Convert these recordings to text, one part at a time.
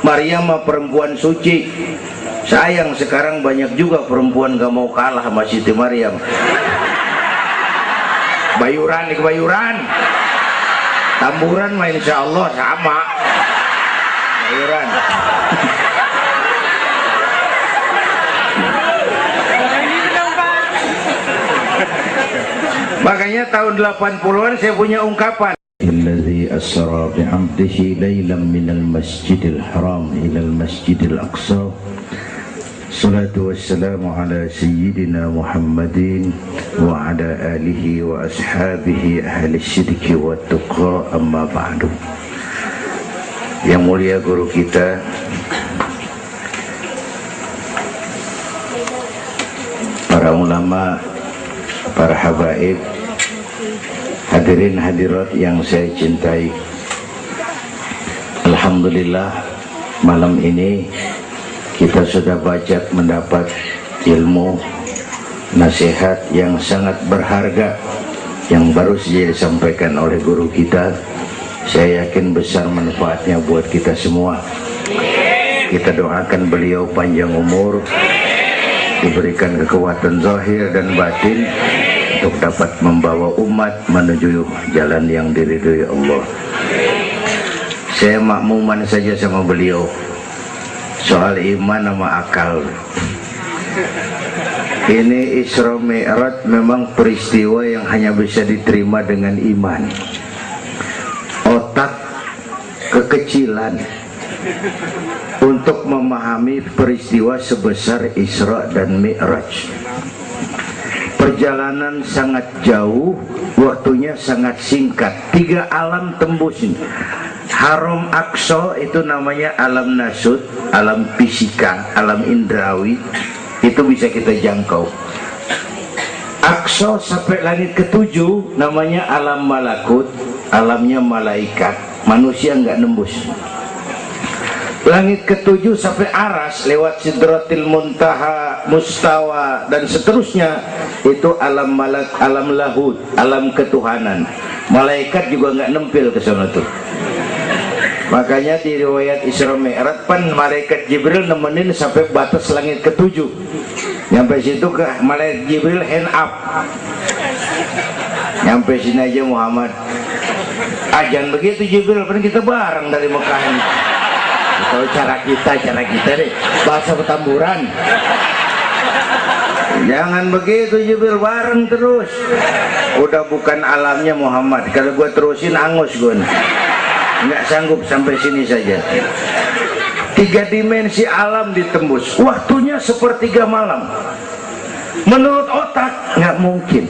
Maryam mah perempuan suci. Sayang sekarang banyak juga perempuan gak mau kalah sama Siti Maryam. Bayuran di kebayuran, tamburan mah insya Allah sama. Bayuran. Makanya tahun 80-an saya punya ungkapan. Alladzi asra bi'abdihi lailan minal masjidil haram ilal masjidil aqsa. Salatu wassalamu ala sayyidina Muhammadin wa ala alihi wa ashabihi ahli syidki wa tuqa, amma ba'du. Yang mulia guru kita para ulama, para habaib, hadirin hadirat yang saya cintai, alhamdulillah malam ini kita sudah banyak mendapat ilmu, nasihat yang sangat berharga yang baru saja disampaikan oleh guru kita. Saya yakin besar manfaatnya buat kita semua. Kita doakan beliau panjang umur, diberikan kekuatan zahir dan batin untuk dapat membawa umat menuju jalan yang diridhoi Allah. Saya makmuman saja sama beliau soal iman sama akal. Ini Isra Mi'raj memang peristiwa yang hanya bisa diterima dengan iman. Otak kekecilan untuk memahami peristiwa sebesar Isra dan Mi'raj. Perjalanan sangat jauh, waktunya sangat singkat. 3 alam tembus ini. Haram Aqsa itu namanya alam nasut, alam fisika, alam indrawi, itu bisa kita jangkau. Aqsa sampai langit ke-7 namanya alam malakut, alamnya malaikat, manusia nggak nembus. Langit ke-7 sampai aras lewat sidratil muntaha, mustawa dan seterusnya, itu alam malak, alam lahud, alam ketuhanan. Malaikat juga nggak nempel ke sana tuh. Makanya di riwayat Isra Mi'raj pan malaikat Jibril nemenin sampai batas langit ke-7. Nyampe situ ke malaikat Jibril hand up. Nyampe sini aja Muhammad. Jangan begitu Jibril, kan kita bareng dari Mekah ini. Tahu cara kita deh, bahasa petamburan. Jangan begitu Jibril, bareng terus. Udah bukan alamnya Muhammad. Kalau gua terusin angus gue. Nggak sanggup, sampai sini saja. 3 dimensi alam ditembus, waktunya sepertiga malam. Menurut otak nggak mungkin,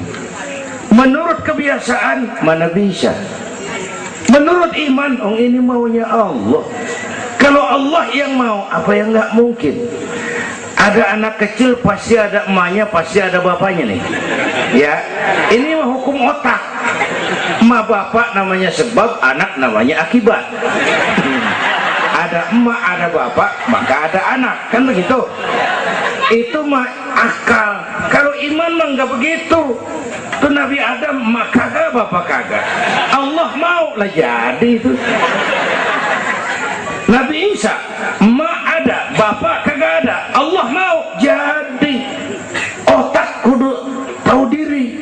menurut kebiasaan mana bisa, menurut iman ini maunya Allah. Kalau Allah yang mau, apa yang nggak mungkin? Ada anak kecil pasti ada emaknya, pasti ada bapaknya nih. Ya, ini mah hukum otak. Emak bapak namanya sebab, anak namanya akibat. Ada emak, ada bapak, maka ada anak, kan begitu? Itu mah akal. Kalau iman mah nggak begitu. Itu Nabi Adam emak kagak, bapak kagak. Allah mau lah jadi itu. Nabi Isa emak ada, bapak kagak ada. Allah mau jadi. Otak kudu tahu diri.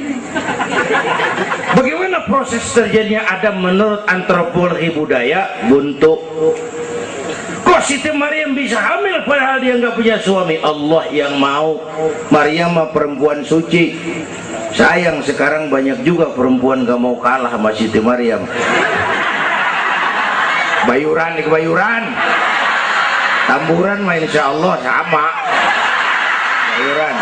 Bagaimana proses terjadinya Adam menurut antropologi budaya? Buntu. Kok Siti Maryam bisa hamil padahal dia nggak punya suami? Allah yang mau. Maryam mah perempuan suci. Sayang sekarang banyak juga perempuan gak mau kalah sama Siti Maryam. Bayuran di kebayuran, tamburan mah insya Allah sama. Bayuran.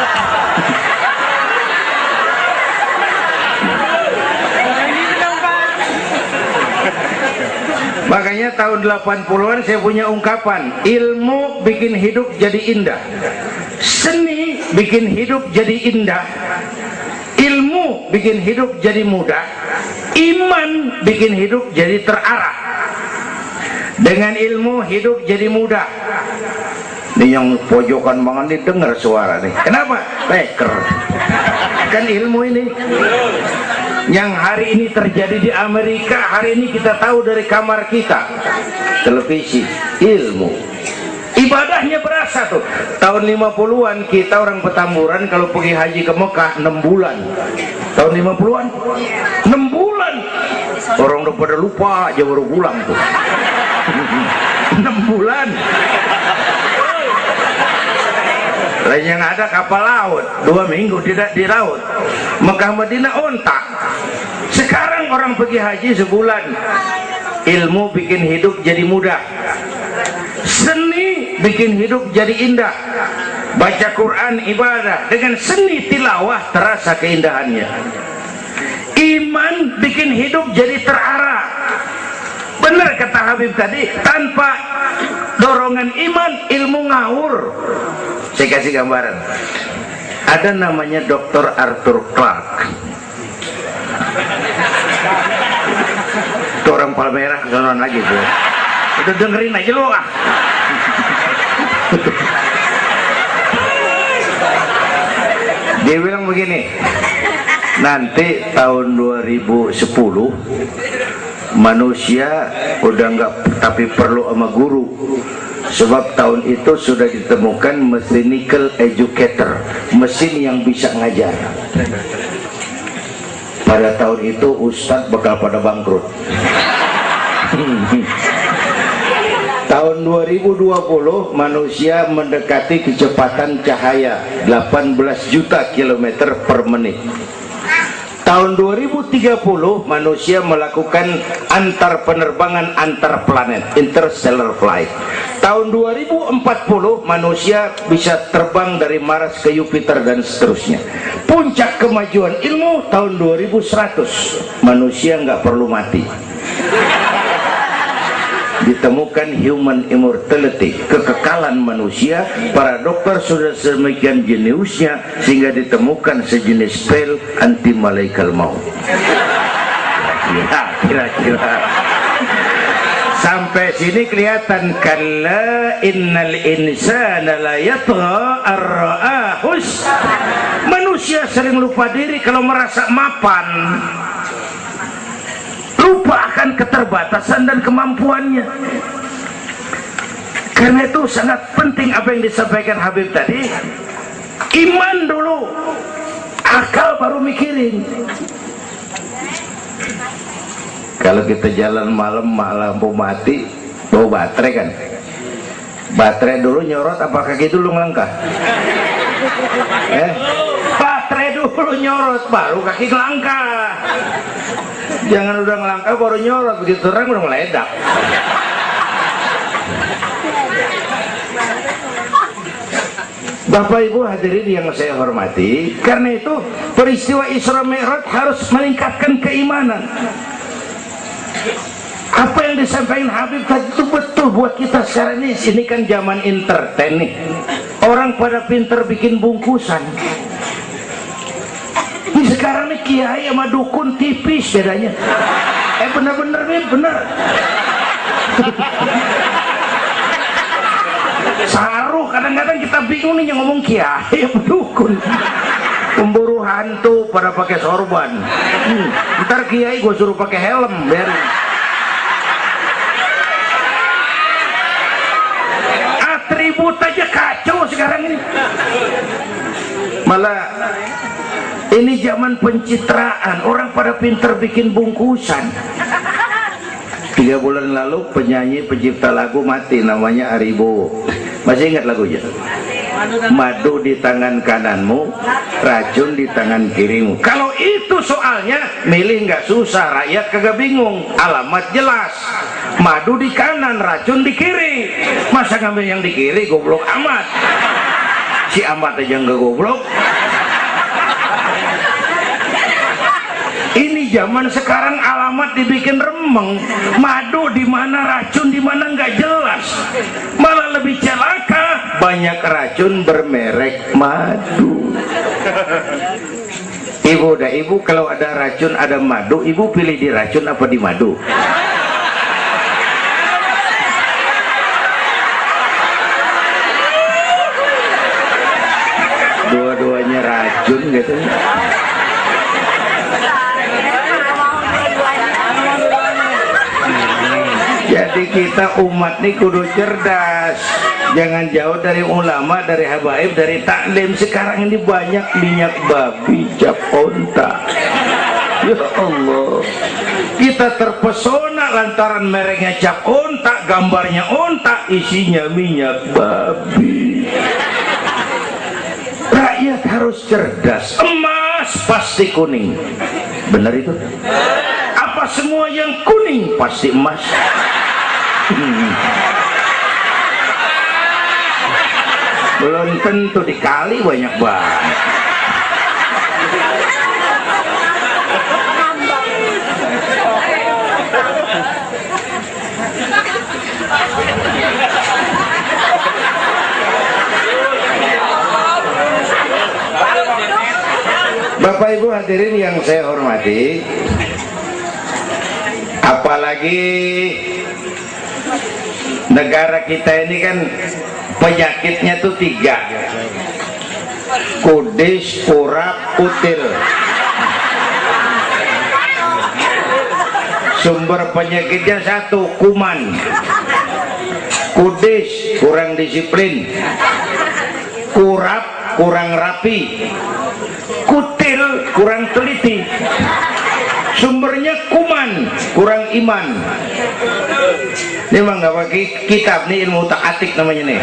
Makanya tahun 80-an saya punya ungkapan, ilmu bikin hidup jadi indah, seni bikin hidup jadi indah, ilmu bikin hidup jadi mudah, iman bikin hidup jadi terarah. Dengan ilmu hidup jadi mudah. Ini yang pojokan banget nih dengar suara nih. Kenapa? Peker. Kan ilmu ini. Yang hari ini terjadi di Amerika, hari ini kita tahu dari kamar kita. Televisi, ilmu. ibadahnya berasa tuh. Tahun 50-an kita orang Petamburan kalau pergi haji ke Mekah 6 bulan. Tahun 50-an 6 bulan. Orang udah pada lupa aja baru pulang tuh. 6 bulan. Lain yang ada kapal laut 2 minggu tidak di laut. Mekah Madinah ontak. Sekarang orang pergi haji sebulan. Ilmu bikin hidup jadi mudah, seni bikin hidup jadi indah. Baca Quran ibadah, dengan seni tilawah terasa keindahannya. Iman bikin hidup jadi terarah. Benar kata Habib tadi, tanpa dorongan iman ilmu ngawur. Saya kasih gambaran. Ada namanya Dr. Arthur Clarke. Itu orang Palmerah sonon lagi tuh. Udah dengerin aja lu ah. Dia bilang begini, nanti tahun 2010 manusia udah nggak tapi perlu sama guru, sebab tahun itu sudah ditemukan mechanical educator, mesin yang bisa ngajar. Pada tahun itu ustadz bakal pada bangkrut. Tahun 2020 manusia mendekati kecepatan cahaya 18 juta kilometer per menit. Tahun 2030 manusia melakukan antar penerbangan antar planet, interstellar flight. Tahun 2040 manusia bisa terbang dari Mars ke Jupiter dan seterusnya. Puncak kemajuan ilmu tahun 2100 manusia nggak perlu mati. Ditemukan human immortality, kekekalan manusia. Para dokter sudah sedemikian jeniusnya sehingga ditemukan sejenis pil anti malaikal maut. Kira-kira sampai sini kelihatan. Kalla innal insana la yatgha ar-ra'ahus. Manusia sering lupa diri kalau merasa mapan, lupa akan keterbatasan dan kemampuannya. Karena itu sangat penting apa yang disampaikan Habib tadi. Iman dulu, akal baru mikirin. Kalau kita jalan malam lampu mati, bawa baterai kan, baterai dulu nyorot apa kaki dulu ngelangkah? Baterai dulu nyorot baru kaki ngelangkah. Jangan udah ngelangkah baru nyorot, begitu terang udah meledak. Bapak Ibu hadirin yang saya hormati, karena itu peristiwa Isra Mi'raj harus meningkatkan keimanan. Apa yang disampaikan Habib tadi itu betul buat kita sekarang ini. Ini kan zaman entertain nih. Orang pada pinter bikin bungkusan. Ini sekarang nih kiai sama dukun tipis bedanya. Bener-bener nih, bener. Saruh kadang-kadang kita bingung nih yang ngomong kiai sama dukun. Pemburu hantu pada pakai sorban. Ntar kiai gue suruh pakai helm biar. Atribut aja kacau sekarang ini. Malah ini zaman pencitraan, orang pada pinter bikin bungkusan. 3 bulan lalu penyanyi pencipta lagu mati, namanya Aribo. Masih ingat lagunya? Madu di tangan kananmu, racun di tangan kirimu. Kalau itu soalnya milih nggak susah, rakyat kagak bingung, alamat jelas. Madu di kanan, racun di kiri. Masa ngambil yang di kiri, goblok amat. Si amat aja nggak goblok. Ini zaman sekarang alamat dibikin remeng, madu di mana, racun di mana nggak jelas. Malah lebih celaka, banyak racun bermerek madu. Ibu dah, ibu kalau ada racun ada madu, ibu pilih di racun apa di madu? Dua-duanya racun gitu. Jadi kita umat nih kudu cerdas, jangan jauh dari ulama, dari habaib, dari taklim. Sekarang ini banyak minyak babi, cap onta. Ya Allah, kita terpesona lantaran mereknya cap onta, gambarnya onta, isinya minyak babi. Rakyat harus cerdas. Emas pasti kuning, benar itu? Apa semua yang kuning pasti emas? Belum tentu, dikali banyak banget. Bapak Ibu hadirin yang saya hormati, apalagi negara kita ini kan penyakitnya tuh 3: kudis, kurap, kutil. Sumber penyakitnya 1, kuman. Kudis, kurang disiplin. Kurap, kurang rapi. Kutil, kurang teliti. Sumbernya kuman, kurang iman. Ini mah nggak pakai kitab nih, ilmu tak-atik namanya nih.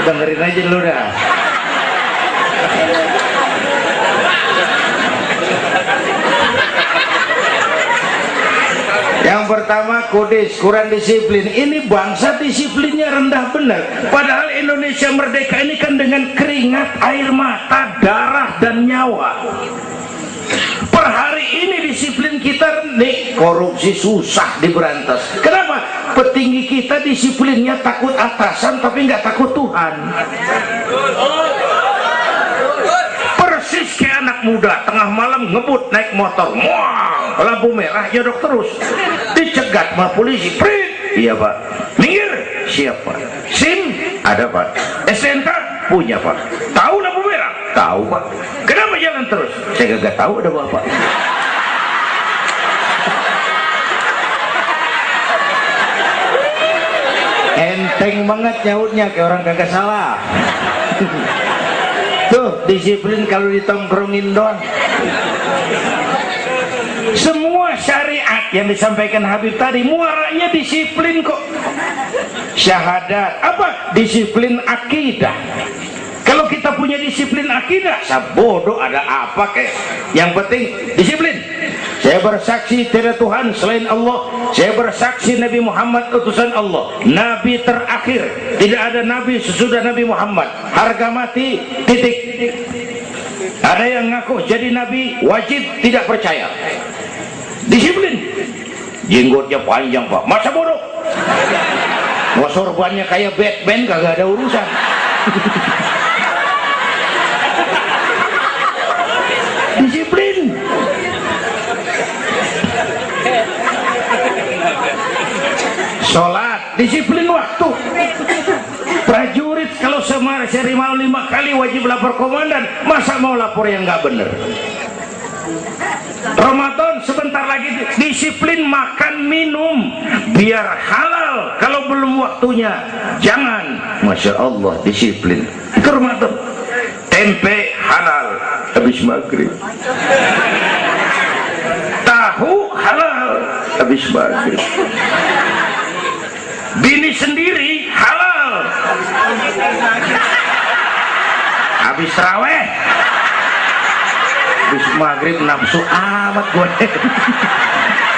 Dengerin aja dulu dah. Yang pertama kudis, kurang disiplin. Ini bangsa disiplinnya rendah benar. Padahal Indonesia merdeka ini kan dengan keringat, air mata, darah dan nyawa. Per hari ini disiplin kita nih, korupsi susah diberantas. Kenapa? Petinggi kita disiplinnya takut atasan tapi nggak takut Tuhan. Persis kayak anak muda tengah malam ngebut naik motor, wah, lampu merah nyodok terus, dicegat sama polisi. Prit, iya pak. Minggir, siapa? SIM ada pak. STNK punya pak. Tahu lampu merah? Tahu pak. Kenapa jalan terus? Saya gak tahu ada bapak. Enteng banget nyautnya kayak orang kagak salah. Tuh disiplin kalau ditongkrongin doang. Semua syariat yang disampaikan Habib tadi muaranya disiplin kok. Syahadat apa? Disiplin akidah. Kalau kita punya disiplin akidah, bodoh ada apa kek? Yang penting disiplin. Saya bersaksi tiada Tuhan selain Allah. Saya bersaksi Nabi Muhammad utusan Allah, Nabi terakhir. Tidak ada Nabi sesudah Nabi Muhammad. Harga mati, titik. Ada yang ngaku jadi Nabi, wajib tidak percaya. Disiplin. Jenggotnya panjang pak, masa bodoh? Mau sorbannya kayak Batman, kagak ada urusan. Disiplin. Sholat, disiplin waktu. Prajurit kalau sehari malam 5 kali wajib lapor komandan, masa mau lapor yang nggak bener? Ramadan sebentar lagi, disiplin makan minum biar halal. Kalau belum waktunya jangan. Masya Allah, disiplin. Itu Ramadan. Tempe halal habis maghrib, tahu halal habis maghrib, bini sendiri halal habis raweh, habis maghrib nafsu amat gue.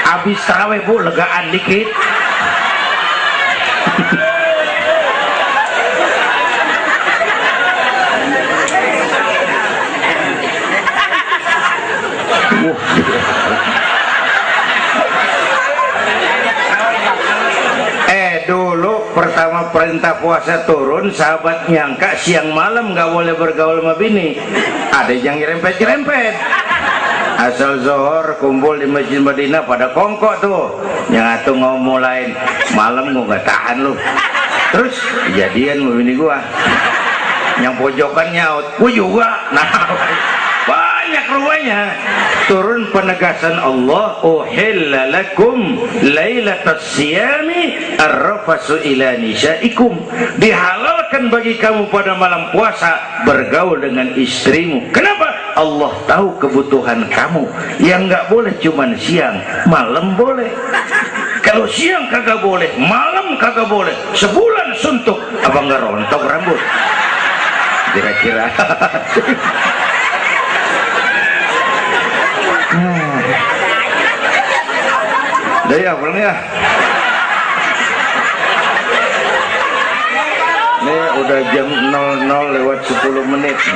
Habis raweh bu, legaan dikit. Dulu pertama perintah puasa turun, sahabat nyangka siang malam nggak boleh bergaul sama bini. Ada yang nyerempet-nyerempet. Asal zohor kumpul di Masjid Madinah pada kongkok tuh. Yang atuh ngomong lain, malam gua nggak tahan lu. Terus kejadian sama bini gua. Yang pojokan nyaut, gua juga. Nah, banyak rupanya. Turun penegasan Allah, uhilla lakum lailatas siyami arrafasu ila nisaikum, dihalalkan bagi kamu pada malam puasa bergaul dengan istrimu. Kenapa? Allah tahu kebutuhan kamu. Yang nggak boleh cuman siang, malam boleh. Kalau siang kagak boleh, malam kagak boleh, sebulan suntuk, apa nggak rontok rambut? Kira-kira. Udah ya, pulang ya. Ini udah jam 00:10.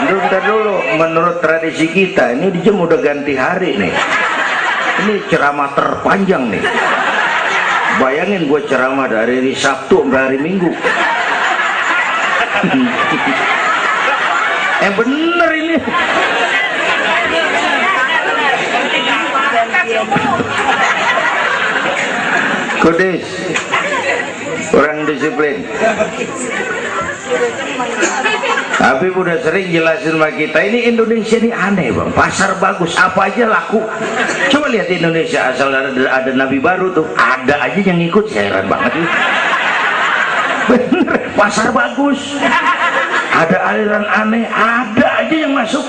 Bentar dulu, menurut tradisi kita ini di jam udah ganti hari nih. Ini ceramah terpanjang nih. Bayangin gue ceramah dari hari Sabtu sampai hari Minggu. Bener ini. Kudis, orang disiplin. Tapi udah sering jelasin sama kita, ini Indonesia ini aneh bang, pasar bagus, apa aja laku. Coba lihat Indonesia, asal ada nabi baru tuh, ada aja yang ngikut, heran banget. Bener, pasar bagus, ada aliran aneh, ada aja yang masuk.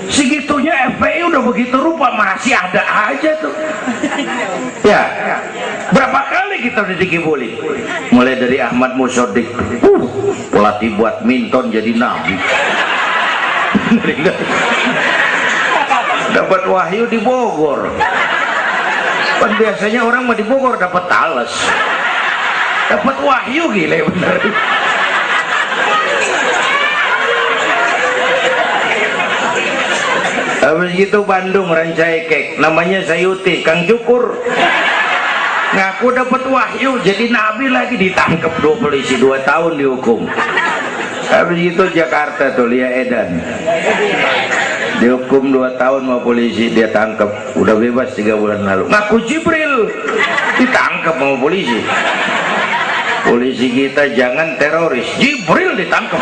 Segitunya FPI udah begitu rupa, masih ada aja tuh. Ya, berapa kali kita dikibuli, mulai dari Ahmad Musodik, pelatih buat minton jadi nabi. Dapat wahyu di Bogor. Kan biasanya orang mah di Bogor dapat talas, dapat wahyu, gila bener. Habis gitu Bandung Rancaikek, namanya Sayuti, Kang Cukur, ngaku dapat wahyu jadi nabi lagi, ditangkap 2 polisi, 2 tahun dihukum. Habis itu Jakarta tuh Lia Edan dihukum 2 tahun sama polisi, dia tangkap, udah bebas 3 bulan lalu. Ngaku Jibril, ditangkap sama polisi. Polisi kita jangan teroris, Jibril ditangkap.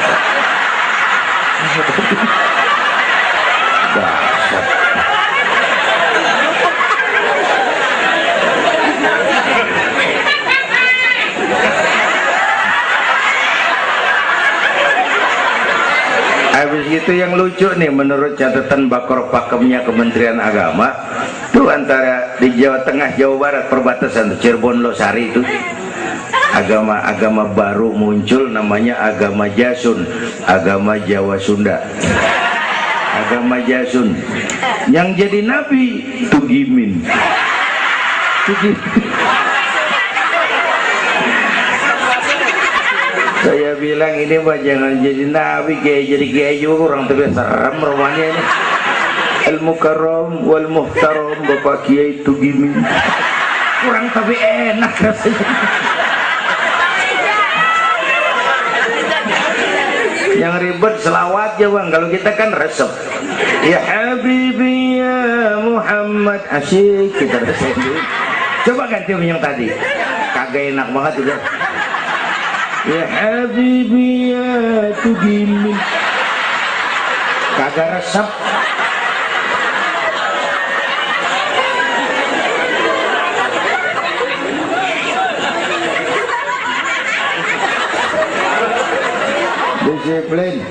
Habis itu yang lucu nih, menurut catatan Bakor Pakemnya Kementerian Agama tuh, antara di Jawa Tengah Jawa Barat perbatasan Cirebon Losari itu agama baru muncul, namanya agama Jasun, agama Jawa Sunda. Agama Jasun yang jadi nabi Tugimin. Saya bilang ini mah jangan jadi nabi, kayak jadi kiai juga kurang tapi serem rumahnya ini. Al Mukarram wal Muhtaram Bapak Kiai Tugimin, kurang tapi enak rasanya. Yang ribet selawat ya bang, kalau kita kan resep. Ya Habibi ya Muhammad, asyik kita resep. Coba ganti yang tadi, kagak enak banget udah. Ya Habibi ya Tugimin, kagak resep. Disiplin.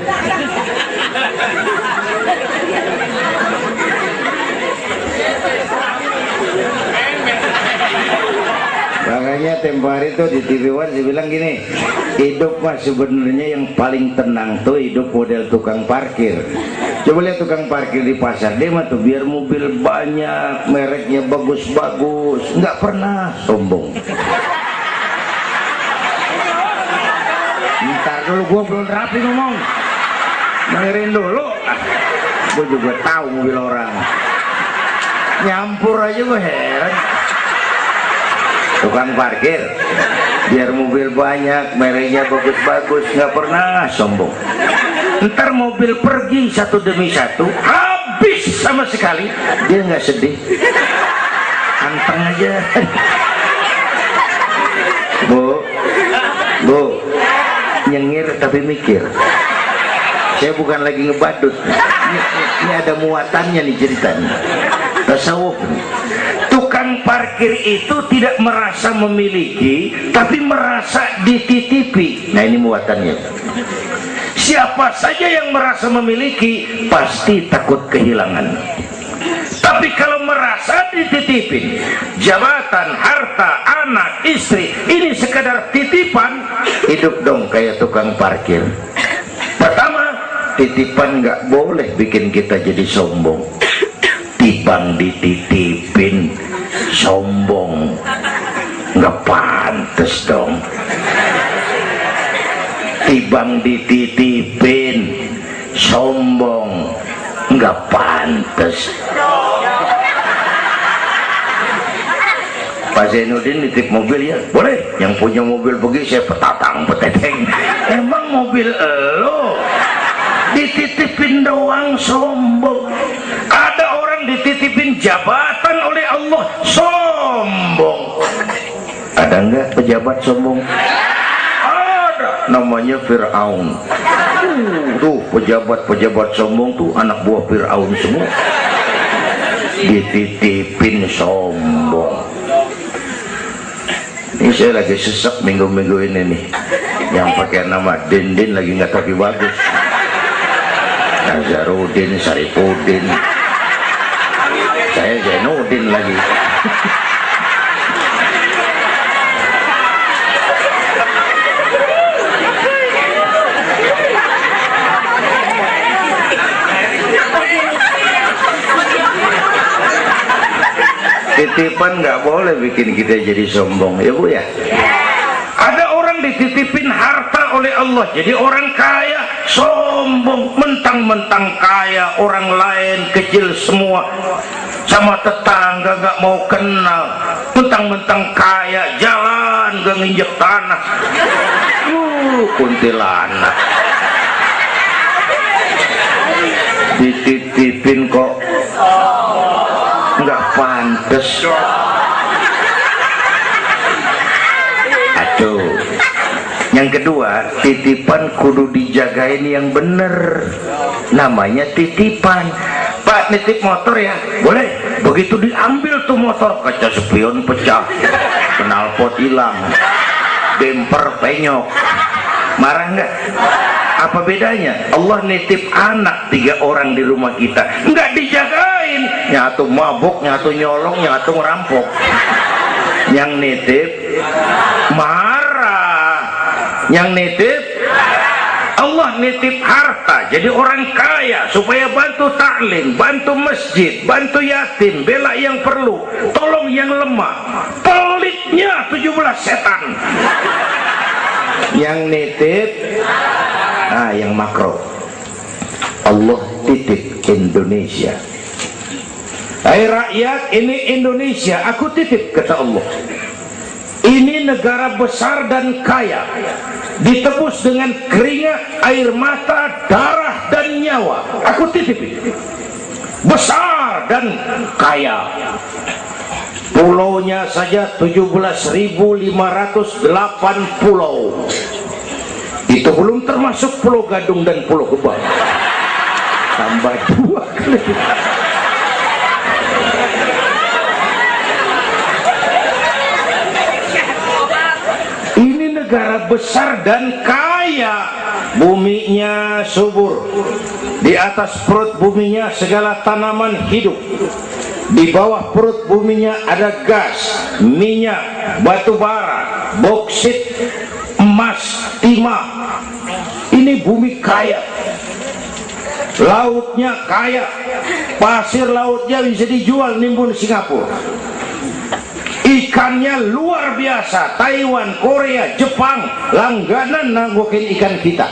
Makanya tempo hari itu di TV One dibilang gini, hidup mah sebenarnya yang paling tenang tuh hidup model tukang parkir. Coba lihat tukang parkir di pasar, dia mah tuh biar mobil banyak, mereknya bagus-bagus, nggak pernah sombong. Ntar dulu, gua belum rapi ngomong, dengerin dulu. Gua juga tahu mobil orang, nyampur aja gua heran. Tukang parkir biar mobil banyak, mereknya bagus-bagus, nggak pernah sombong. Ntar mobil pergi satu demi satu, habis sama sekali, dia nggak sedih, anteng aja. Bu, nyengir tapi mikir. Saya bukan lagi ngebadut. Ini ada muatannya nih ceritanya. Tasawuf. Tukang parkir itu tidak merasa memiliki, tapi merasa dititipi. Nah ini muatannya. Siapa saja yang merasa memiliki pasti takut kehilangan. Tapi kalau merasa dititipin, jabatan, harta, anak, istri, ini sekadar titipan, hidup dong kayak tukang parkir. Pertama, titipan nggak boleh bikin kita jadi sombong. Tibang dititipin sombong, nggak pantes dong. Tibang dititipin sombong, nggak pantes. Pak Zainuddin nitip mobil ya, boleh. Yang punya mobil pergi, saya petatang peteteng. Emang mobil lo dititipin doang sombong. Ada orang dititipin jabatan oleh Allah sombong. Ada enggak pejabat sombong? Ada, namanya Fir'aun. Tuh pejabat-pejabat sombong tuh anak buah Fir'aun semua. Dititipin sombong. Ini saya lagi sesek minggu-minggu ini nih. Yang pakai nama Dindin lagi nggak tapi bagus. Nazarudin, Saripudin, saya Zainuddin lagi. Titipan nggak boleh bikin kita jadi sombong, ya Bu ya. Ada orang dititipin harta oleh Allah, jadi orang kaya sombong, mentang-mentang kaya, orang lain kecil semua, sama tetangga nggak mau kenal, mentang-mentang kaya, jalan gak nginjek tanah. Kuntilanak dititipin kok nggak pantes. Aduh. Yang kedua, titipan kudu dijagain yang bener. Namanya titipan. Pak, nitip motor ya? Boleh. Begitu diambil tuh motor, kaca spion pecah, knalpot hilang, bemper penyok. Marah nggak? Apa bedanya? Allah nitip anak 3 orang di rumah kita, nggak dijagain, nyatu mabuk, nyatu nyolong, nyatu ngerampok. Yang nitip marah, yang nitip Allah nitip harta, jadi orang kaya supaya bantu taklim, bantu masjid, bantu yatim, bela yang perlu, tolong yang lemah. Pelitnya 17 setan. Yang nitip yang makro, Allah titip Indonesia. Hai rakyat, ini Indonesia, aku titip, kata Allah. Ini negara besar dan kaya, ditebus dengan keringat, air mata, darah dan nyawa. Aku titip ini. Besar dan kaya. Pulaunya saja 17.508 pulau. Itu belum termasuk Pulau Gadung dan Pulau Gebang. Tambah 2 kali. Ini negara besar dan kaya. Buminya subur. Di atas perut buminya segala tanaman hidup. Di bawah perut buminya ada gas, minyak, batu bara, boksit, emas, timah. Ini bumi kaya. Lautnya kaya. Pasir lautnya bisa dijual nimbun Singapura. Ikannya luar biasa. Taiwan, Korea, Jepang langganan nanggokin ikan kita.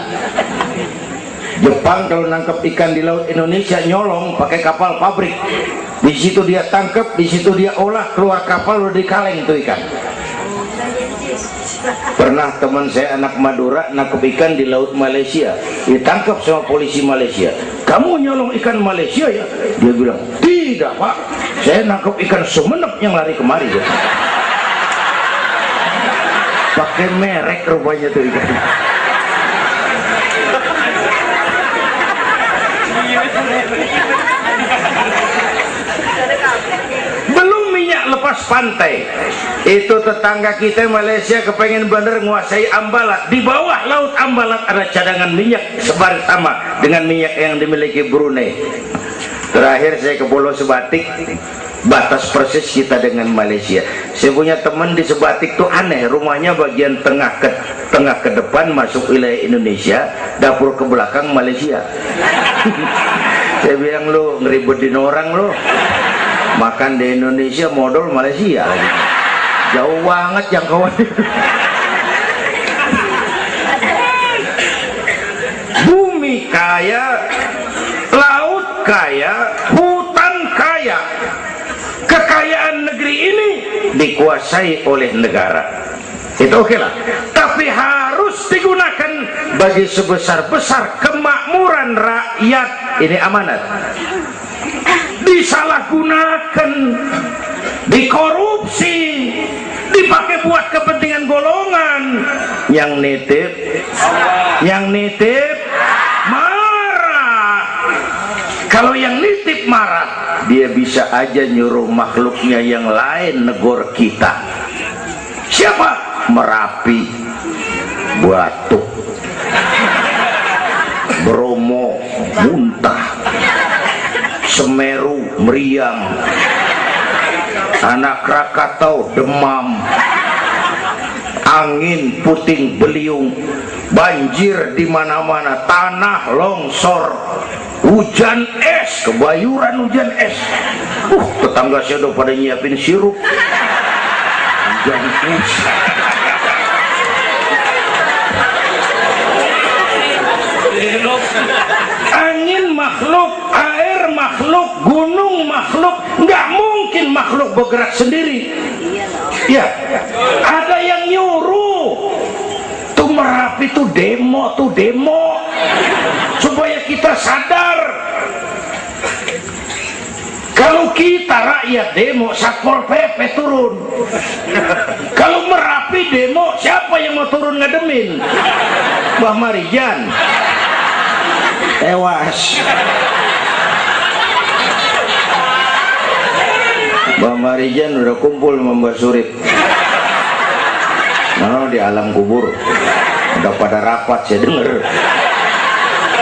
Jepang kalau nangkep ikan di laut Indonesia nyolong pakai kapal pabrik. Di situ dia tangkap, di situ dia olah, keluar kapal udah dikaleng itu ikan. Pernah teman saya anak Madura nangkep ikan di laut Malaysia, ditangkap sama polisi Malaysia. Kamu nyolong ikan Malaysia ya? Dia bilang, tidak Pak, saya nangkep ikan Sumenep yang lari kemari ya. Pakai merek rupanya tuh ikan. Belum minyak lepas pantai, itu tetangga kita Malaysia kepengen bener nguasai Ambalat. Di bawah laut Ambalat ada cadangan minyak sama dengan minyak yang dimiliki Brunei. Terakhir saya ke Pulau Sebatik, batas persis kita dengan Malaysia. Saya punya teman di Sebatik tuh aneh, rumahnya bagian tengah ke depan masuk wilayah Indonesia, dapur ke belakang Malaysia. Saya bilang, lu ngeribetin orang lu, makan di Indonesia modal Malaysia lagi. Jauh banget jangkauan. Bumi kaya, laut kaya, hutan kaya. Kekayaan negeri ini dikuasai oleh negara. Itu oke lah. Tapi harus digunakan bagi sebesar-besar kemakmuran rakyat. Ini amanat. Disalahgunakan, dikorupsi, dipakai buat kepentingan golongan. Yang nitip marah. Kalau yang nitip marah, dia bisa aja nyuruh makhluknya yang lain negor kita. Siapa? Merapi, Batuk, Bromo muntah, Semeru meriang, Anak Krakatau demam, angin puting beliung, banjir di mana-mana, tanah longsor, hujan es, kebayuran hujan es. Tetangga saya udah pada nyiapin sirup hujan es. Angin makhluk, air makhluk, gunung makhluk. Nggak mungkin makhluk bergerak sendiri. Ya, ada yang nyuruh. Tuh Merapi tuh demo supaya kita sadar. Kalau kita rakyat demo, Satpol PP turun. Kalau Merapi demo, siapa yang mau turun ngademin? Mbah Marijan tewas. Mbah Marijan udah kumpul sama Mbah Surip. Nah, di alam kubur udah pada rapat, saya denger.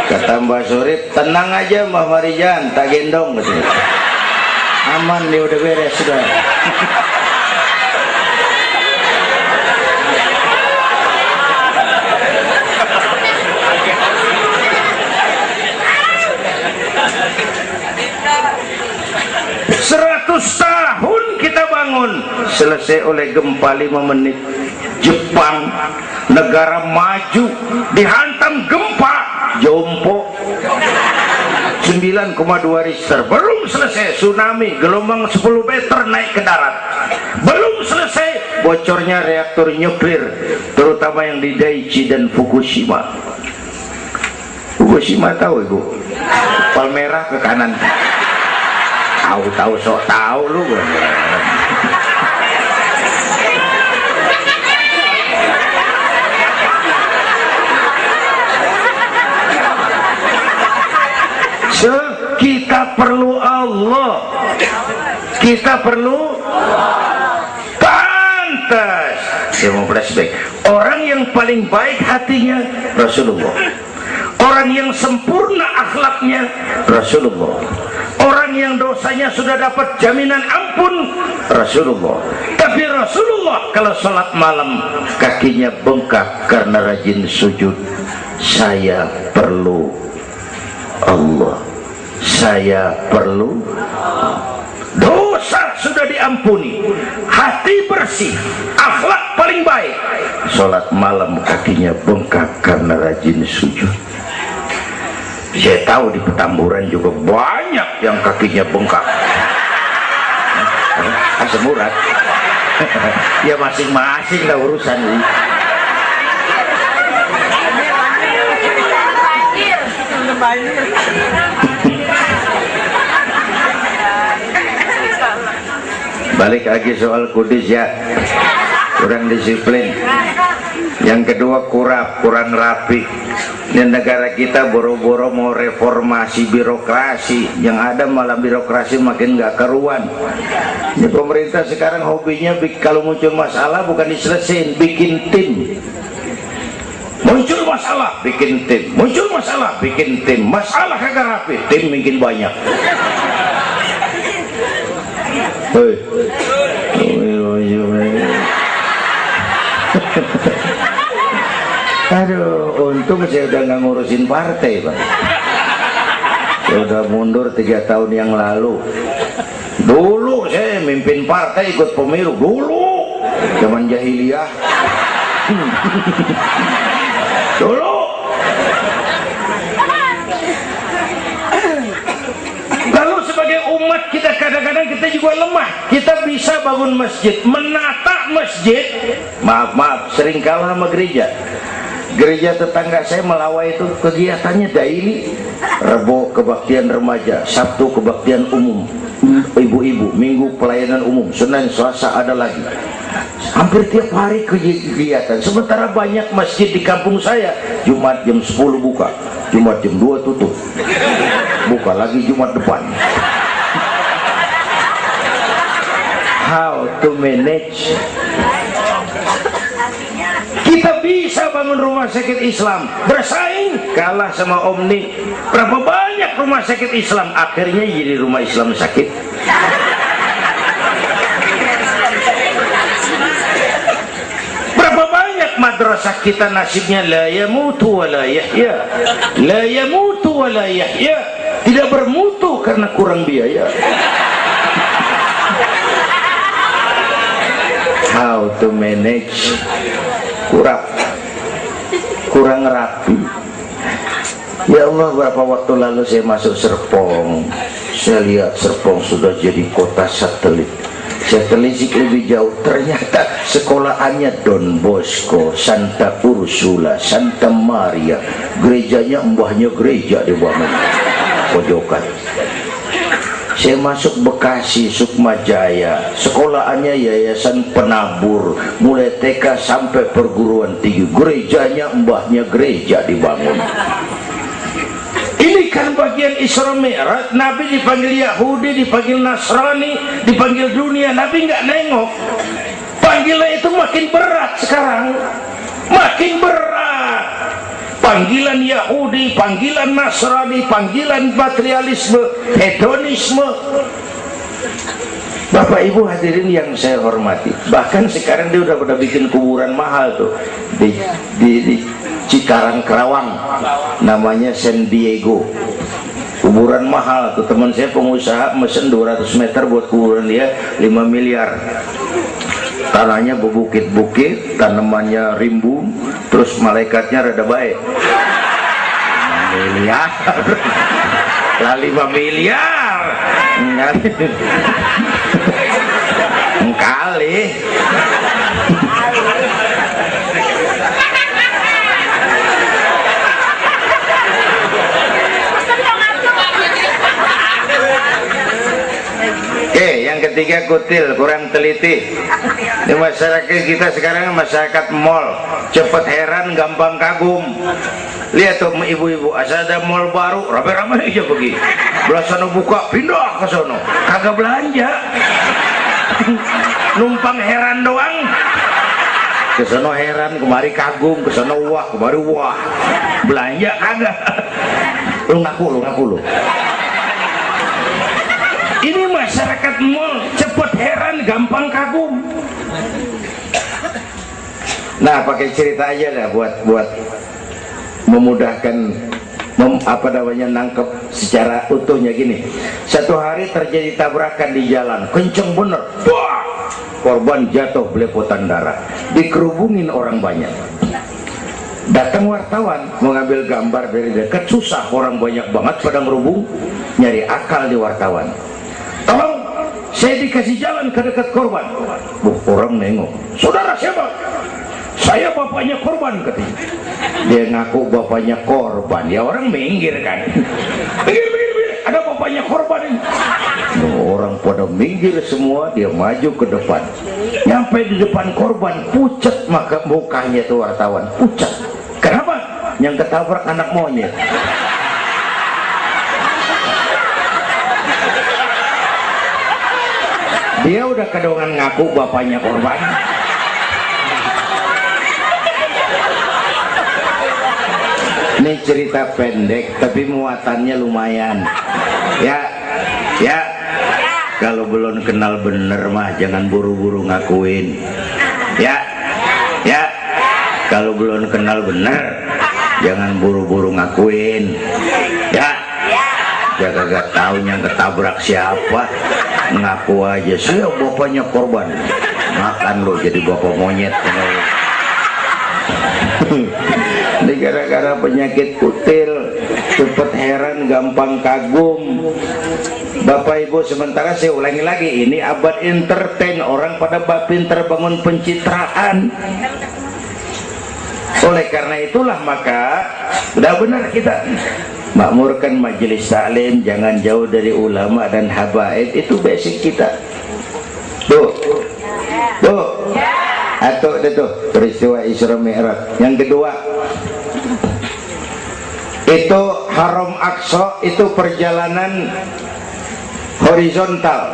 Kata Mbah Surip, tenang aja Mbah Marijan, tak gendong katanya. Aman, dia udah beres sudah. Tahun kita bangun, selesai oleh gempa 5 menit. Jepang, negara maju, dihantam gempa, jompo 9,2 Richter. Belum selesai tsunami, gelombang 10 meter naik ke darat. Belum selesai bocornya reaktor nuklir, terutama yang di Daiichi dan Fukushima. Fukushima tahu ibu? Palmerah ke kanan. Tahu sok tahu lu. Kita perlu Allah. Kita perlu pantas. Saya mau flashback. Orang yang paling baik hatinya Rasulullah. Orang yang sempurna akhlaknya Rasulullah. Orang yang dosanya sudah dapat jaminan ampun Rasulullah. Tapi Rasulullah kalau sholat malam kakinya bengkak karena rajin sujud. Saya perlu Allah. Saya perlu. Dosa sudah diampuni, hati bersih, akhlak paling baik. Sholat malam kakinya bengkak karena rajin sujud. Saya tahu di Petamburan juga banyak yang kakinya bengkak. Asam urat. Ya masing-masing lah urusan ini. Balik lagi soal kudus ya, kurang disiplin. Yang kedua kurang rapi. Di negara kita boro-boro mau reformasi birokrasi, yang ada malah birokrasi makin gak karuan. Ini pemerintah sekarang hobinya kalau muncul masalah bukan diselesain, bikin tim. Muncul masalah bikin tim, muncul masalah bikin tim, masalah kagak rapi, tim makin banyak. Hei. Aduh, untung saya udah nggak ngurusin partai, Pak. Saya udah mundur 3 tahun yang lalu. Dulu saya mimpin partai, ikut pemilu dulu, zaman jahiliyah. Dulu. Lalu sebagai umat kita kadang-kadang kita juga lemah. Kita bisa bangun masjid, menata masjid. Maaf, sering kalah sama gereja. Gereja tetangga saya Melawai itu kegiatannya daily. Rebo kebaktian remaja, Sabtu kebaktian umum, ibu-ibu, Minggu pelayanan umum, Senin Selasa ada lagi. Hampir tiap hari kegiatan. Sementara banyak masjid di kampung saya, Jumat jam 10 buka, Jumat jam 2 tutup, buka lagi Jumat depan. How to manage? Kita bisa bangun rumah sakit Islam, bersaing, kalah sama Omni. Berapa banyak rumah sakit Islam akhirnya jadi rumah Islam sakit. Berapa banyak madrasah kita nasibnya la yamutu wa la yahya, la yamutu wa la yahya, tidak bermutu karena kurang biaya. How to manage? Kurang rapi. Ya Allah, berapa waktu lalu saya masuk Serpong, saya lihat Serpong sudah jadi kota satelit. Saya telisik lebih jauh, ternyata sekolahannya Don Bosco, Santa Ursula, Santa Maria, gerejanya mbahnya gereja di bawah pojokan. Saya masuk Bekasi, Sukmajaya, sekolahannya Yayasan Penabur, mulai TK sampai perguruan tinggi, gerejanya mbahnya gereja dibangun. Ini kan bagian Isra Mi'raj. Nabi dipanggil Yahudi, dipanggil Nasrani, dipanggil dunia, Nabi nggak nengok. Panggilan itu makin berat sekarang, makin berat. Panggilan Yahudi, panggilan Nasrani, panggilan materialisme, hedonisme. Bapak Ibu hadirin yang saya hormati, bahkan sekarang dia udah pada bikin kuburan mahal tuh di Cikarang Kerawang, namanya San Diego. Kuburan mahal tuh, teman saya pengusaha mesen 200 meter buat kuburan dia 5 miliar. Tanahnya berbukit-bukit, tanamannya rimbun, terus malaikatnya rada baik. 5 miliar lah, 5 miliar kali. Oke, yang ketiga kutil, kurang teliti. Di masyarakat kita sekarang masyarakat mall, cepet heran, gampang kagum. Lihat tuh ibu-ibu, asal ada mall baru, rame-rame aja pergi. Belah sana buka, pindah ke sana, kagak belanja. Numpang heran doang. Ke sana heran, kemari kagum, ke sana wah, kemari wah. Belanja kagak. Lu ngaku lu. Ini masyarakat mall, cepet heran, gampang kagum. Nah, pakai cerita aja dah buat memudahkan nangkep secara utuhnya gini. Satu hari terjadi tabrakan di jalan, kenceng bener, wah, korban jatuh belepotan darah, dikerubungin orang banyak. Datang wartawan mengambil gambar dari dekat, susah, orang banyak banget pada ngerubung, nyari akal di wartawan. Tolong, saya dikasih jalan ke dekat korban. Orang nengok, saudara siapa? Saya bapaknya korban, katanya. Dia ngaku bapaknya korban, ya orang minggir kan. Minggir, ada bapaknya korban ini. Orang pada minggir semua, dia maju ke depan. Nyampe di depan korban, pucat maka mukanya tuh wartawan, pucat. Kenapa? Yang ketabrak anak monyet. Dia udah kedongan ngaku bapaknya korban. Ini cerita pendek tapi muatannya lumayan. Ya, kalau belum kenal bener mah jangan buru-buru ngakuin. Ya, kalau belum kenal bener jangan buru-buru ngakuin. Ya, kagak tahu yang ketabrak siapa, ngaku aja saya bapaknya korban. Makan lo jadi bapak monyet. Ini gara-gara penyakit kutil, cepet heran, gampang kagum. Bapak Ibu, sementara saya ulangi lagi, ini abad entertain, orang pada pinter bangun pencitraan. Oleh karena itulah maka udah benar kita makmurkan majelis taklim, jangan jauh dari ulama dan habaib, itu basic kita. Tuh, atau itu peristiwa Isra Mi'raj. Yang kedua, itu Haram Aqsa, itu perjalanan horizontal.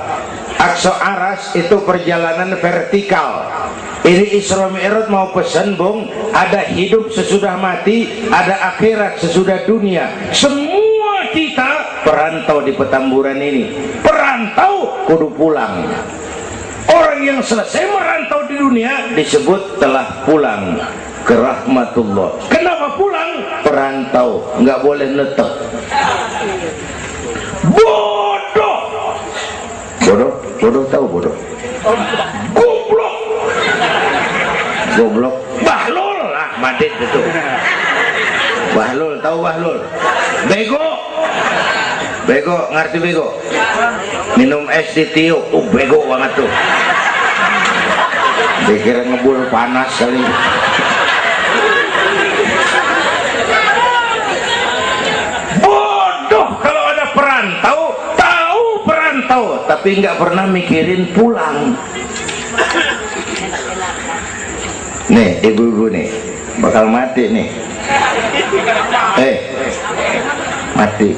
Aqsa Aras itu perjalanan vertikal. Ini Isra Mi'raj mau pesan, Bung, ada hidup sesudah mati, ada akhirat sesudah dunia. Semua kita perantau di petamburan ini. Perantau kudu pulang. Orang yang selesai merantau di dunia disebut telah pulang ke rahmatullah. Kenapa pulang? Perantau, nggak boleh netep. Bodoh tahu bodoh. Goblok. Bahlul lah, madit itu. Bahlul, tahu Bahlul? Bego, ngerti bego? Minum es ditiup, bego banget tuh. Dikira ngebul panas kali. Bodoh kalau ada perantau, tahu perantau, tapi nggak pernah mikirin pulang. Nih, ibu-ibu nih, bakal mati nih. Mati.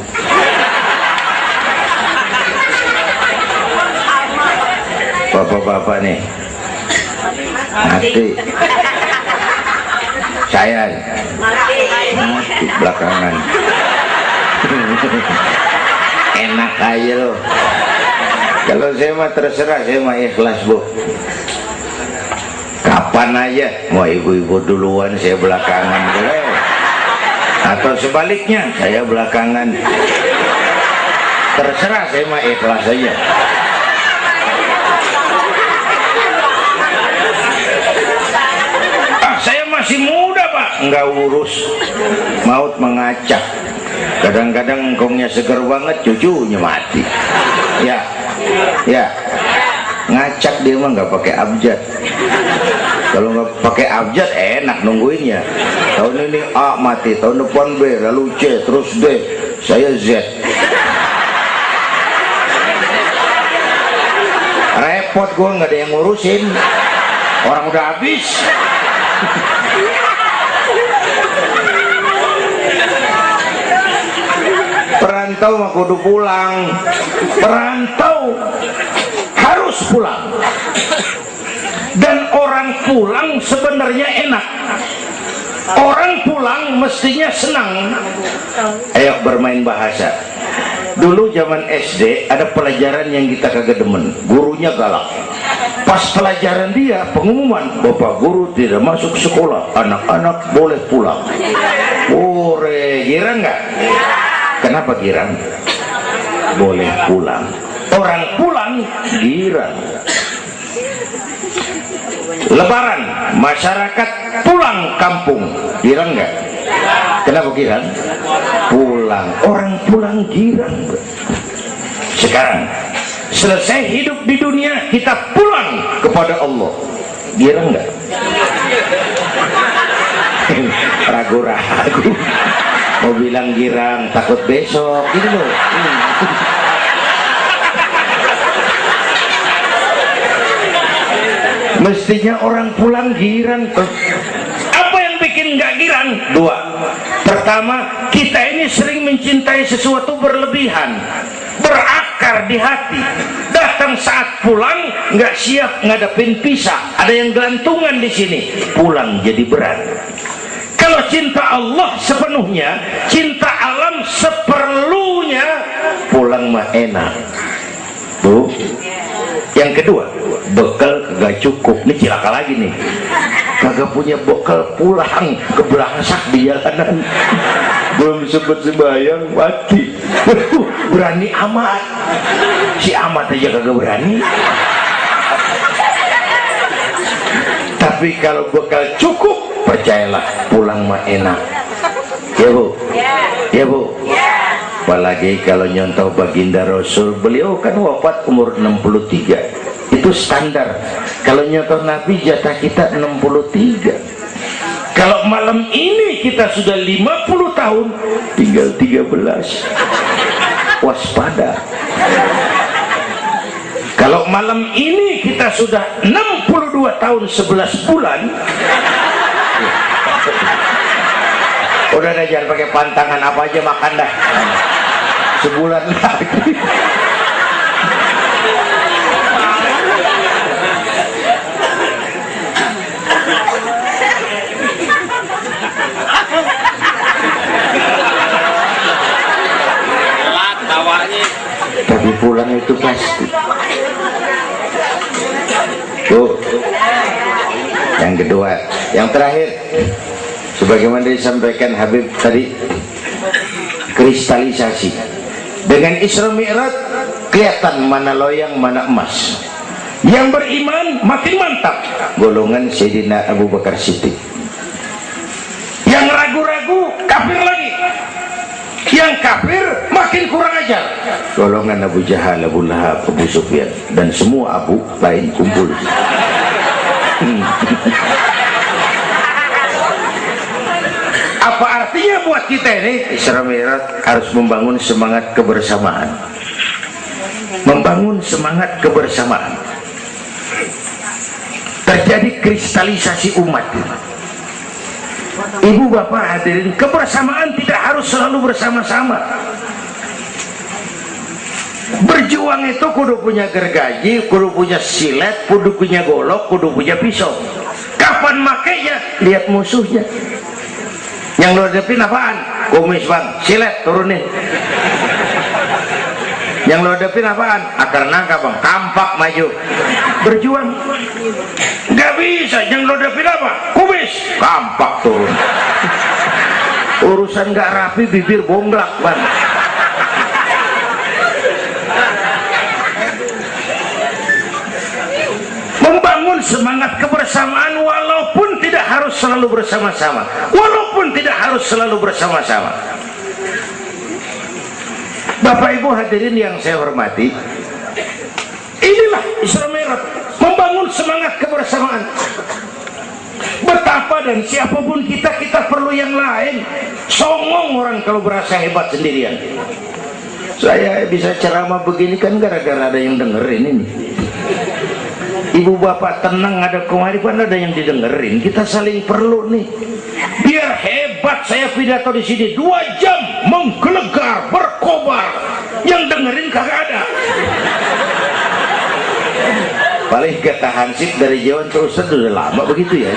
Bapak-bapak nih, mati. Saya mati belakangan. Enak aja loh. Kalau saya mah terserah, saya mah ikhlas, Bu. Kapan aja, mau ibu-ibu duluan, saya belakangan, boleh. Atau sebaliknya, saya belakangan. Terserah, saya mah ikhlas aja. Saya masih muda, Pak. Enggak urus. Maut mengacak. Kadang-kadang engkongnya seger banget, cucunya mati. Ya. Ngacak dia mah nggak pakai abjad. Kalau nggak pakai abjad enak nungguinnya. Tahun ini A mati, tahun depan B, lalu C, terus D, saya Z. Repot gue, nggak ada yang ngurusin. Orang udah habis. Perantau mah kudu pulang. Perantau harus pulang. Dan orang pulang sebenarnya enak. Orang pulang mestinya senang. Ayo bermain bahasa. Dulu zaman SD ada pelajaran yang kita kagak demen, gurunya galak. Pas pelajaran dia pengumuman, Bapak guru tidak masuk sekolah, anak-anak boleh pulang. Girang nggak? Kenapa girang? Boleh pulang. Orang pulang girang. Lebaran, masyarakat pulang kampung, girang nggak? Kenapa girang? Pulang, orang pulang girang. Sekarang selesai hidup di dunia, kita pulang kepada Allah, girang nggak? Ragu-ragu, mau bilang girang, takut besok, gitu loh. Mestinya orang pulang girang tuh. Apa yang bikin nggak girang? Dua. Pertama, kita ini sering mencintai sesuatu berlebihan, berakar di hati. Datang saat pulang nggak siap ngadepin pisah, ada yang gelantungan di sini, pulang jadi berat. Kalau cinta Allah sepenuhnya, cinta alam seperlunya, pulang mah enak. Tuh. Yang kedua, bekal kagak cukup. Ini cilaka lagi nih. Kagak punya bekal, pulang keberangsak di jalanan. Belum sempet sembahyang mati. Berani amat. Si amat aja kagak berani. Tapi kalau bekal cukup, percayalah pulang mah enak. Ya Bu? Ya Bu? Apalagi kalau nyontoh baginda Rasul, beliau kan wafat umur 63, itu standar. Kalau nyontoh Nabi jatah kita 63. Kalau malam ini kita sudah 50 tahun, tinggal 13. Waspada. Kalau malam ini kita sudah 62 tahun 11 bulan, udah deh, jangan pakai pantangan, apa aja makan dah. Sebulan lagi. Tapi pulang itu pasti. Tuh. Yang kedua, yang terakhir, sebagaimana disampaikan Habib tadi, kristalisasi. Dengan Isra Mi'raj kelihatan mana loyang mana emas. Yang beriman makin mantap, golongan Sayyidina Abu Bakar Siddiq. Yang ragu-ragu kafir lagi. Yang kafir makin kurang ajar, golongan Abu Jahal, Abu Lahab, Abu Sufyan, dan semua Abu lain kumpul. Apa artinya buat kita ini? Isra Mi'raj harus membangun semangat kebersamaan, membangun semangat kebersamaan. Terjadi kristalisasi umat. Ibu bapak hadirin, kebersamaan tidak harus selalu bersama-sama. Berjuang itu kudu punya gergaji, kudu punya silet, kudu punya golok, kudu punya pisau. Kapan makainya? Lihat musuhnya. Yang lo hadapin apaan? Kumis bang, silet turunin. Yang lo hadapin apaan? Akar nangka bang, kampak maju. Berjuang. Gak bisa, yang lo hadapin apa? Kumis, kampak turun. Urusan gak rapi, bibir bonglak bang. Membangun semangat kebersamaan walaupun tidak harus selalu bersama-sama, walaupun tidak harus selalu bersama-sama. Bapak Ibu hadirin yang saya hormati, inilah Isra Mi'raj, membangun semangat kebersamaan. Betapa dan siapapun kita, kita perlu yang lain. Songong orang kalau berasa hebat sendirian. Saya bisa ceramah begini kan gara-gara ada yang dengerin ini. Ibu bapak tenang, ada kearifan, ada yang didengerin. Kita saling perlu nih. Biar hebat saya pidato di sini 2 jam menggelegar, berkobar. Yang dengerin kagak ada. Paling kata Hansip dari Jawa terus udah lama begitu ya.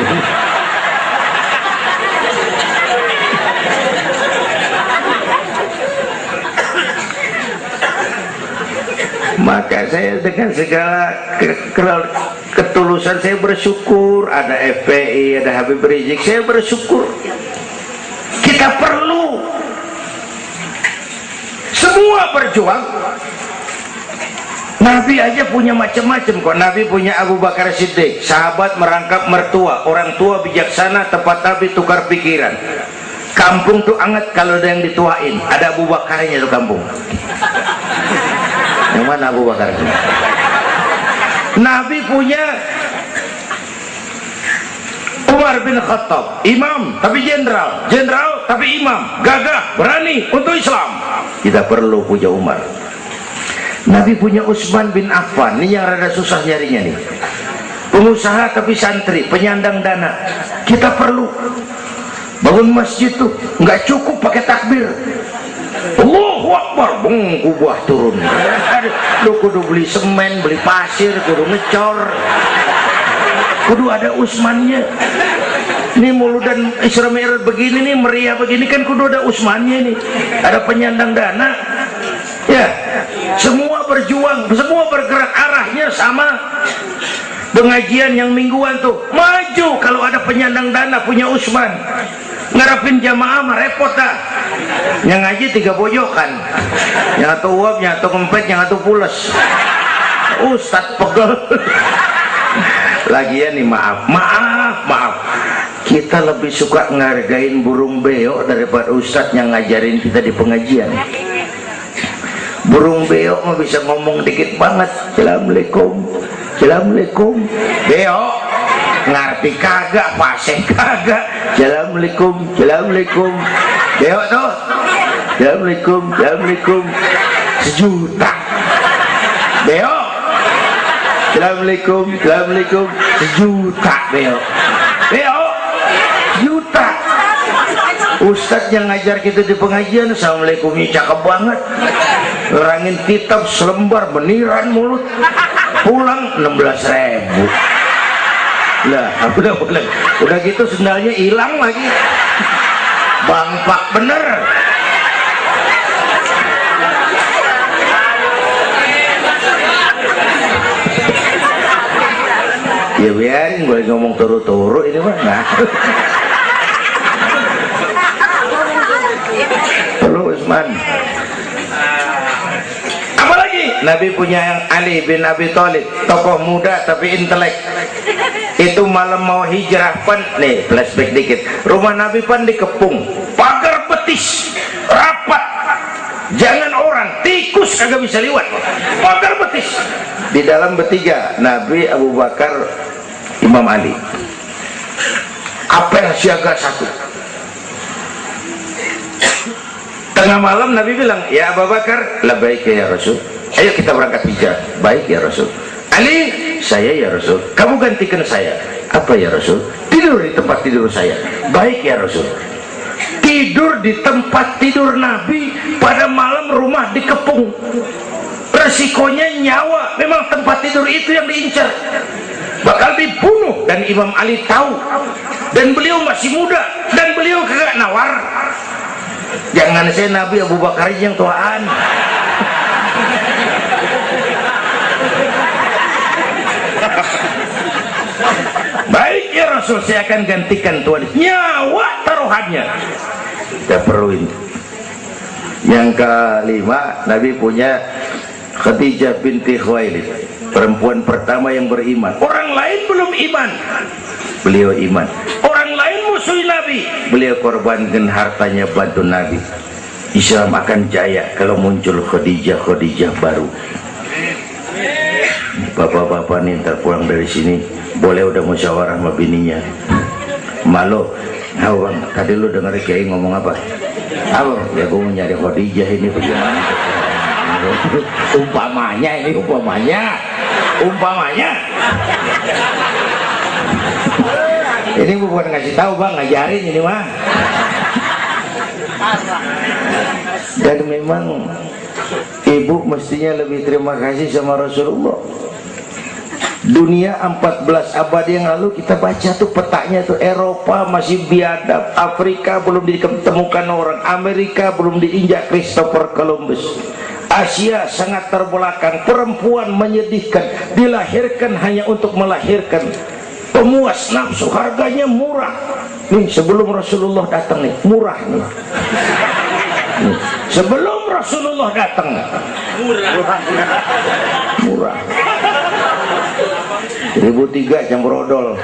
Maka saya dengan segala ketulusan saya bersyukur ada FPI, ada Habib Rizik. Saya bersyukur. Kita perlu semua berjuang. Nabi aja punya macam-macam kok. Nabi punya Abu Bakar Siddiq, sahabat merangkap mertua, orang tua bijaksana, tempat Nabi tukar pikiran. Kampung tuh anget kalau ada yang dituain. Ada Abu Bakarnya tuh kampung. Yang mana Abu Bakar? Nabi punya Umar bin Khattab, imam tapi jenderal, jenderal tapi imam, gagah, berani untuk Islam. Kita perlu punya Umar. Nabi punya Utsman bin Affan, ini yang rada susah nyarinya nih. pengusaha tapi santri, penyandang dana. Kita perlu bangun masjid tuh nggak cukup pakai takbir, Allahu Akbar, kubah turun. Lu kudu beli semen, beli pasir, kudu ngecor, kudu ada usmannya. Ini muludan Isra Mi'raj begini nih, meriah begini kan kudu ada usmannya nih, ada penyandang dana. Ya, semua berjuang, semua bergerak, arahnya sama. Pengajian yang mingguan tuh maju kalau ada penyandang dana punya usman. Ngarepin jamaah mah repot dah. Yang ngaji 3 pojokan, yang satu uap, yang satu kempet, yang satu pules. Ustadz pegel. Lagian nih maaf, kita lebih suka ngargain burung beo daripada ustadz yang ngajarin kita di pengajian. Burung beo mah bisa ngomong dikit banget, assalamualaikum, assalamualaikum. Beo ngerti kagak, fasih kagak, assalamualaikum, assalamualaikum. Beo tuh assalamualaikum, assalamualaikum sejuta. Beo assalamualaikum, assalamualaikum sejuta. Beo juta. Ustadz yang ngajar kita di pengajian assalamualaikumnya cakep banget, nerangin kitab selembar meniran mulut, pulang 16.000. Lah udah gitu sendalnya hilang lagi, bangpak bener. Ya biarin, gue ngomong turu-turu ini mah nah. Perlu Usman. Apalagi Nabi punya yang Ali bin Abi Thalib, tokoh muda tapi intelek. Itu malam mau hijrah pan, nih flashback dikit. Rumah Nabi pan dikepung, pagar betis, rapat. Jangan orang, tikus kagak bisa lewat. Pagar betis. Di dalam bertiga, Nabi, Abu Bakar, Imam Ali. Apel siaga 1. Tengah malam Nabi bilang, ya Abu Bakar, labbaik ya Rasul, ayo kita berangkat hijrah. Baik ya Rasul. Ali, saya ya Rasul, kamu gantikan saya. Apa ya Rasul? Tidur di tempat tidur saya. Baik ya Rasul. Tidur di tempat tidur Nabi pada malam rumah dikepung. Resikonya nyawa, memang tempat tidur itu yang diincar, bakal dibunuh, dan Imam Ali tahu, dan beliau masih muda, dan beliau kagak nawar. Jangan saya Nabi, Abu Bakar yang tuaan. Baik ya Rasul, saya akan gantikan tuan. Nyawa taruhannya kita perluin. Yang kelima, Nabi punya Khadijah binti Khuwailid, perempuan pertama yang beriman. Orang lain belum iman, beliau iman. Orang lain musuh Nabi, beliau korbankan hartanya bantu Nabi. Islam akan jaya kalau muncul Khadijah baru. Bapak-bapak nih ntar pulang dari sini boleh udah musyawarah sama bininya. Malu, nah bang, tadi lu denger Kiai ngomong apa? Apa? Ya gue mau nyari Khadijah ini bagaimana? Umpamanya ini, umpamanya. Ini bukan ngasih tahu bang, ngajarin ini mah. Dan memang ibu mestinya lebih terima kasih sama Rasulullah. Dunia 14 abad yang lalu kita baca tuh petanya tuh, Eropa masih biadab, Afrika belum ditemukan orang, Amerika belum diinjak Christopher Columbus, Asia sangat terbelakang, perempuan menyedihkan, dilahirkan hanya untuk melahirkan, pemuas nafsu, harganya murah. Nih sebelum Rasulullah datang nih, murah nih. Sebelum Rasulullah datang murah. 1003 jam brodol.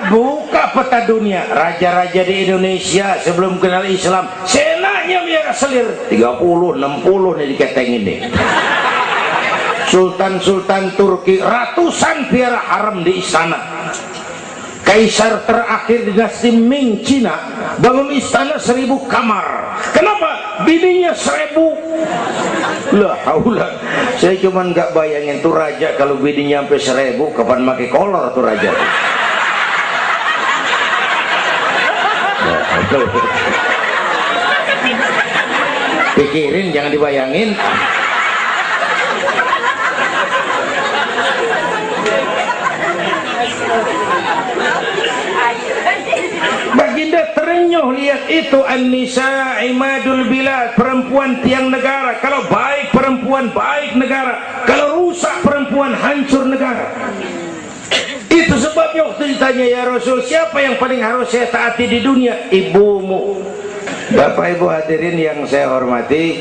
Buka peta dunia, raja-raja di Indonesia sebelum kenal Islam, senanya biara selir 30, 60 nih diketengin nih. Sultan-sultan Turki ratusan biara haram di istana. Kaisar terakhir dinasti Ming Cina bangun istana 1000 kamar. Kenapa? Bininya 1000. Lah haula. Saya cuman nggak bayangin tuh raja kalau bininya sampai 1000, kapan pakai kolor tuh raja. Pikirin, jangan dibayangin. Baginda terenyuh lihat itu. An-nisa imadul bilad, perempuan tiang negara. Kalau baik perempuan, baik negara. Kalau rusak perempuan, hancur negara. Itu sebabnya waktu ditanya, ya Rasul, siapa yang paling harus saya taati di dunia? Ibumu. Bapak Ibu hadirin yang saya hormati,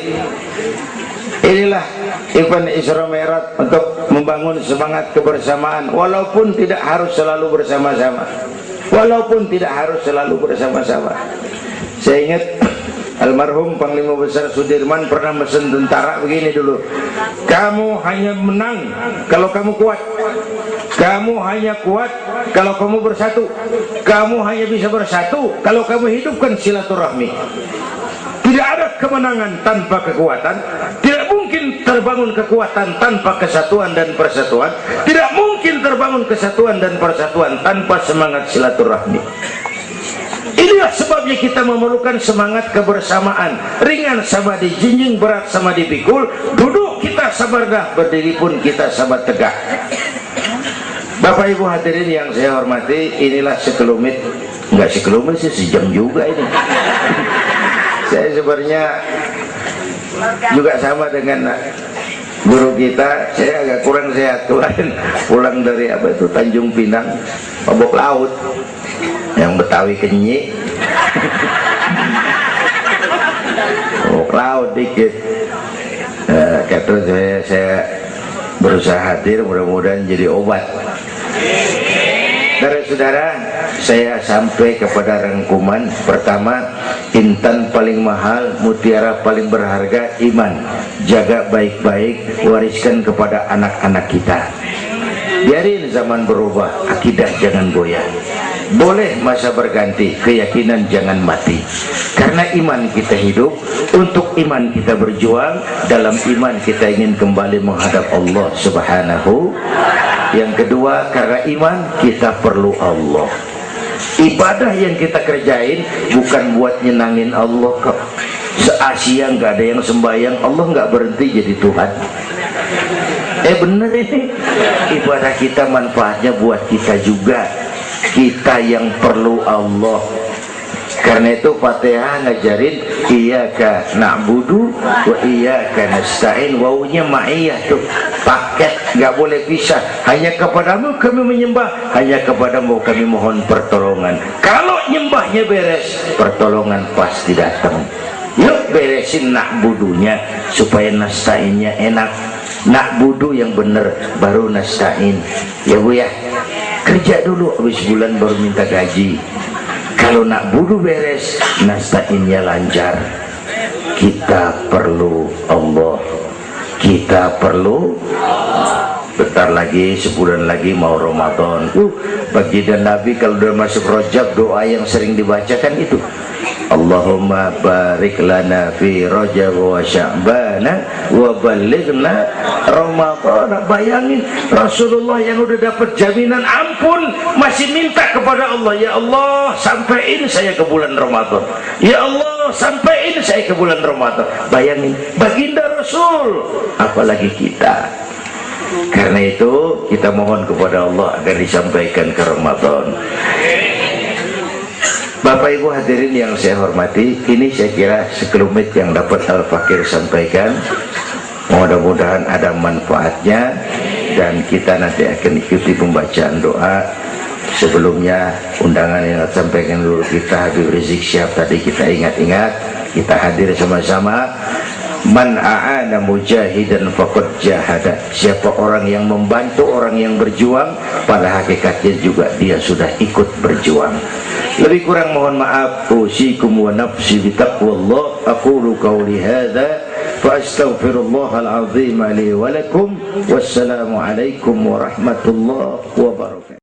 inilah event Isra Mi'raj untuk membangun semangat kebersamaan, walaupun tidak harus selalu bersama-sama. Walaupun tidak harus selalu bersama-sama. Saya ingat almarhum Panglima Besar Sudirman pernah mesen tentara begini dulu. Kamu hanya menang kalau kamu kuat. Kamu hanya kuat kalau kamu bersatu. Kamu hanya bisa bersatu kalau kamu hidupkan silaturahmi. Tidak ada kemenangan tanpa kekuatan. Tidak mungkin terbangun kekuatan tanpa kesatuan dan persatuan. Tidak mungkin terbangun kesatuan dan persatuan tanpa semangat silaturahmi. Inilah sebabnya kita memerlukan semangat kebersamaan. Ringan sama dijinjing, berat sama dipikul. Duduk kita sabar dah, berdiri pun kita sabar tegak. Bapak Ibu hadirin yang saya hormati, inilah sekelumit, enggak sekelumit sih, sejam juga ini. Saya sebenarnya juga sama dengan guru kita. Saya agak kurang sehat kemarin, pulang dari apa itu Tanjung Pinang, mabok laut, yang Betawi kenyik, mabok laut dikit. Kata saya berusaha hadir, mudah-mudahan jadi obat. Saudara-saudara, saya sampai kepada rangkuman pertama. Intan paling mahal, mutiara paling berharga, iman. Jaga baik-baik, wariskan kepada anak-anak kita. Biarin zaman berubah, akidah jangan goyah. Boleh masa berganti, keyakinan jangan mati. Karena iman kita hidup, untuk iman kita berjuang. Dalam iman kita ingin kembali menghadap Allah Subhanahu. Yang kedua, karena iman kita perlu Allah. Ibadah yang kita kerjain bukan buat nyenangin Allah kok. Se-Asia nggak ada yang sembahyang, Allah nggak berhenti jadi Tuhan. Bener ini. Ibadah kita manfaatnya buat kita juga. Kita yang perlu Allah. Karena itu Fatihah ngajarin iyyaka na'budu wa iyyaka nasta'in. Wawunya ma'iyah tuh, paket, nggak boleh pisah. Hanya kepadamu kami menyembah, hanya kepadamu kami mohon pertolongan. Kalau nyembahnya beres, pertolongan pasti datang. Yuk beresin na'budunya supaya nasta'innya enak. Na'budu yang bener, baru nasta'in. Ya Bu ya, kerja dulu, habis bulan baru minta gaji. Kalau nak budu beres, nasta'innya lancar. Kita perlu Allah. Kita perlu. Bentar lagi, sebulan lagi mau Ramadan. Baginda Nabi kalau udah masuk Rajab, doa yang sering dibacakan itu, Allahumma barik lana fi Rajab wa Sya'bana wa balighna Ramadan. Bayangin Rasulullah yang udah dapat jaminan ampun masih minta kepada Allah, ya Allah sampaiin saya ke bulan Ramadan, ya Allah sampaiin saya ke bulan Ramadan. Bayangin baginda Rasul, apalagi kita. Karena itu kita mohon kepada Allah agar disampaikan ke Ramadan. Bapak Ibu hadirin yang saya hormati, ini saya kira sekelumit yang dapat Al-Fakir sampaikan. Mudah-mudahan ada manfaatnya, dan kita nanti akan ikuti pembacaan doa. Sebelumnya undangan yang sampaikan dulu kita, Habib Rizik Syihab tadi kita ingat-ingat, kita hadir sama-sama. Man a'ana mujahidan faqad jahada. Siapa orang yang membantu orang yang berjuang, pada hakikatnya juga dia sudah ikut berjuang. Lebih kurang mohon maaf. Usikum wa nafsi bitaqwallah. Aqulu qawli hadza fa astaghfirullahal azim li wa lakum. Wassalamu alaikum warahmatullahi wabarakatuh.